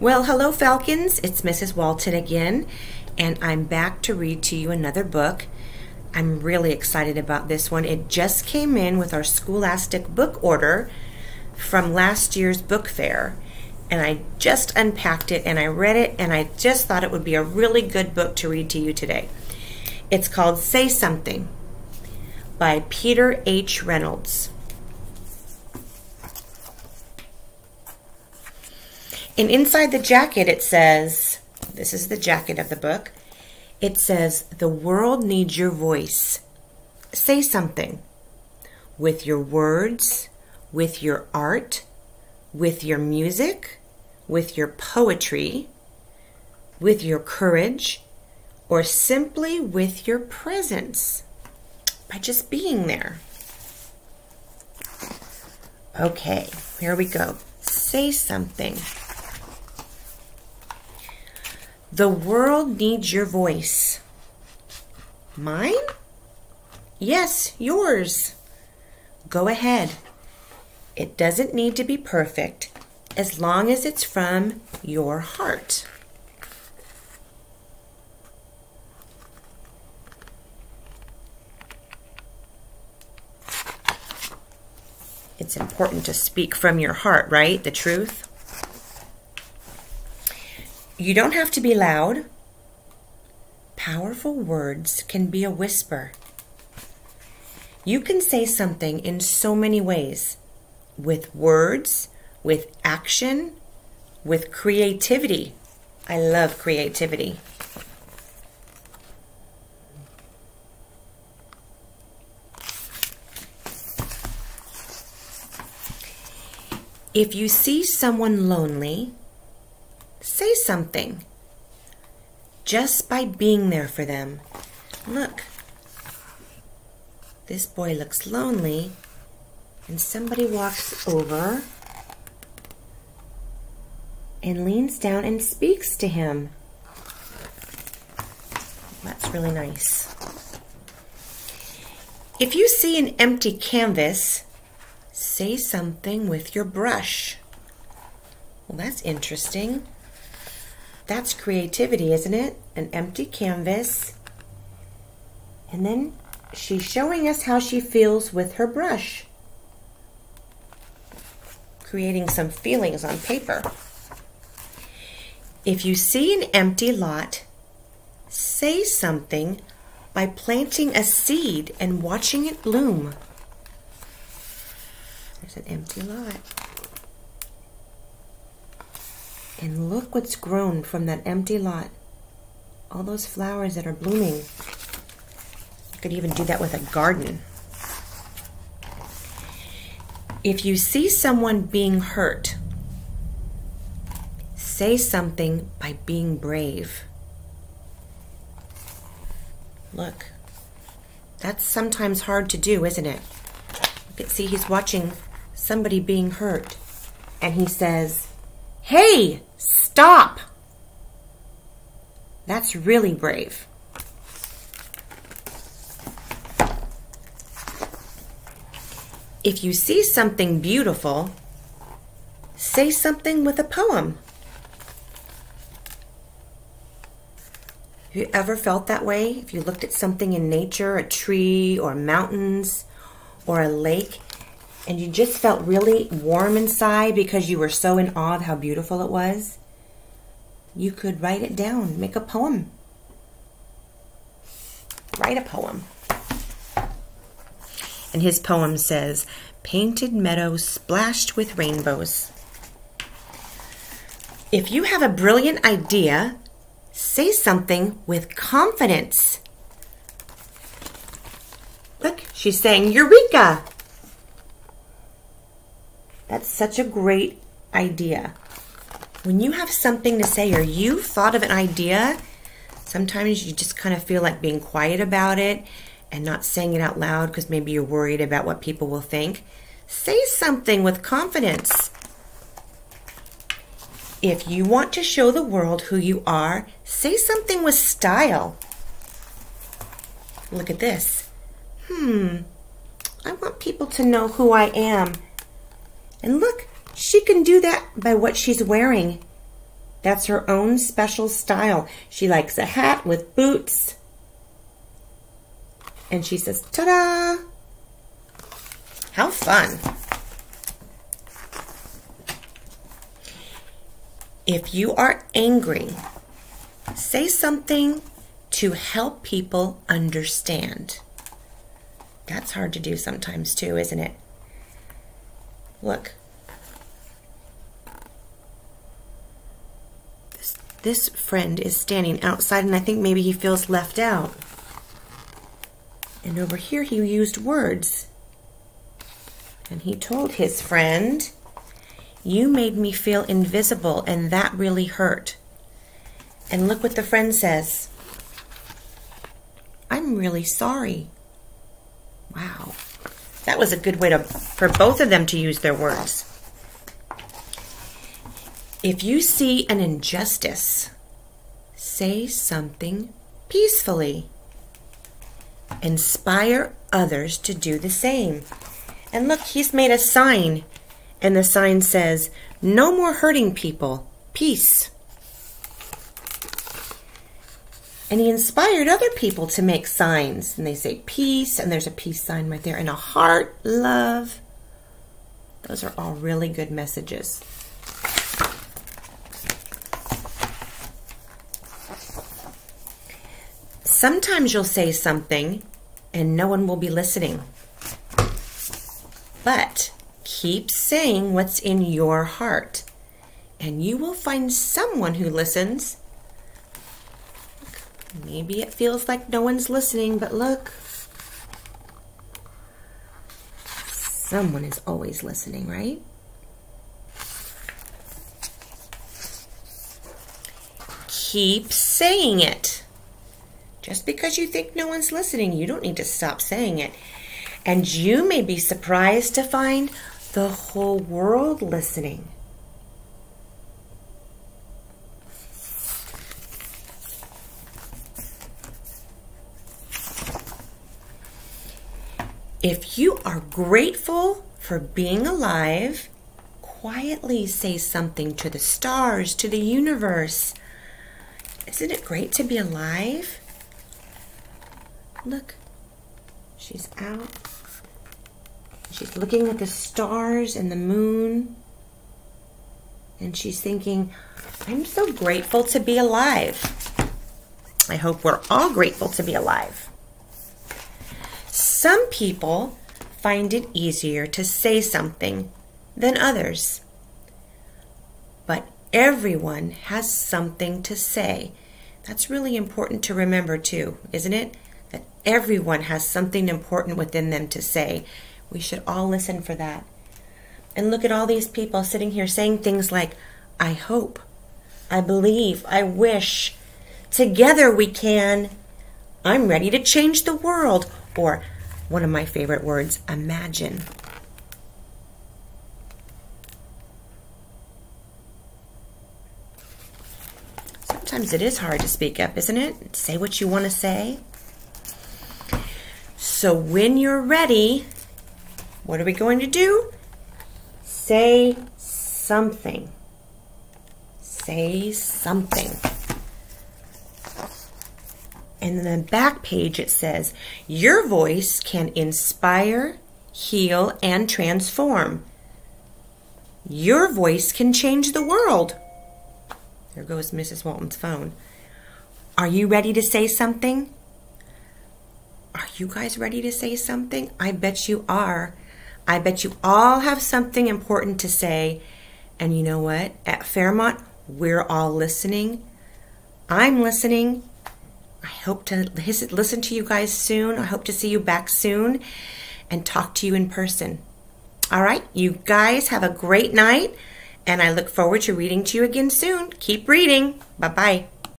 Well, hello Falcons, it's Mrs. Walton again, and I'm back to read to you another book. I'm really excited about this one. It just came in with our Scholastic book order from last year's book fair, and I just unpacked it and I read it, and I just thought it would be a really good book to read to you today. It's called Say Something by Peter H. Reynolds. And inside the jacket it says, this is the jacket of the book, it says, "The world needs your voice. Say something. With your words, with your art, with your music, with your poetry, with your courage, or simply with your presence, by just being there." Okay, here we go. Say something. The world needs your voice. Mine? Yes, yours. Go ahead. It doesn't need to be perfect as long as it's from your heart. It's important to speak from your heart, right? The truth. You don't have to be loud. Powerful words can be a whisper. You can say something in so many ways. With words, with action, with creativity. I love creativity. If you see someone lonely, say something. Just by being there for them. Look, this boy looks lonely, and somebody walks over and leans down and speaks to him. That's really nice. If you see an empty canvas, say something with your brush. Well, that's interesting. That's creativity, isn't it? An empty canvas. And then she's showing us how she feels with her brush. Creating some feelings on paper. If you see an empty lot, say something by planting a seed and watching it bloom. There's an empty lot. And look what's grown from that empty lot. All those flowers that are blooming. You could even do that with a garden. If you see someone being hurt, say something by being brave. Look, that's sometimes hard to do, isn't it? You can see he's watching somebody being hurt, and he says, "Hey, stop!" That's really brave. If you see something beautiful, say something with a poem. Have you ever felt that way? If you looked at something in nature, a tree or mountains or a lake, and you just felt really warm inside because you were so in awe of how beautiful it was, you could write it down, make a poem. Write a poem. And his poem says, "Painted meadows splashed with rainbows." If you have a brilliant idea, say something with confidence. Look, she's saying, "Eureka!" That's such a great idea. When you have something to say or you've thought of an idea, sometimes you just kind of feel like being quiet about it and not saying it out loud because maybe you're worried about what people will think. Say something with confidence. If you want to show the world who you are, say something with style. Look at this. I want people to know who I am. And look, she can do that by what she's wearing. That's her own special style. She likes a hat with boots. And she says, ta-da! How fun. If you are angry, say something to help people understand. That's hard to do sometimes too, isn't it? Look. This friend is standing outside, and I think maybe he feels left out. And over here he used words. And he told his friend, "You made me feel invisible, and that really hurt." And look what the friend says. "I'm really sorry." Wow. That was a good way for both of them to use their words. If you see an injustice, say something peacefully. Inspire others to do the same. And look, he's made a sign, and the sign says, "No more hurting people, peace." And he inspired other people to make signs, and they say peace, and there's a peace sign right there, and a heart, love. Those are all really good messages. Sometimes you'll say something and no one will be listening. But keep saying what's in your heart, and you will find someone who listens. Maybe it feels like no one's listening, but look. Someone is always listening, right? Keep saying it. Just because you think no one's listening, you don't need to stop saying it. And you may be surprised to find the whole world listening. If you are grateful for being alive, quietly say something to the stars, to the universe. Isn't it great to be alive? Look, she's out. She's looking at the stars and the moon. And she's thinking, I'm so grateful to be alive. I hope we're all grateful to be alive. Some people find it easier to say something than others. But everyone has something to say. That's really important to remember too, isn't it? That everyone has something important within them to say. We should all listen for that. And look at all these people sitting here saying things like, I hope, I believe, I wish, together we can, I'm ready to change the world, or one of my favorite words, imagine. Sometimes it is hard to speak up, isn't it? Say what you want to say. So when you're ready, what are we going to do? Say something. Say something. And in the back page it says, your voice can inspire, heal, and transform. Your voice can change the world. There goes Mrs. Walton's phone. Are you ready to say something? Are you guys ready to say something? I bet you are. I bet you all have something important to say. And you know what? At Fairmont, we're all listening. I'm listening. I hope to listen to you guys soon. I hope to see you back soon and talk to you in person. All right, you guys have a great night, and I look forward to reading to you again soon. Keep reading. Bye-bye.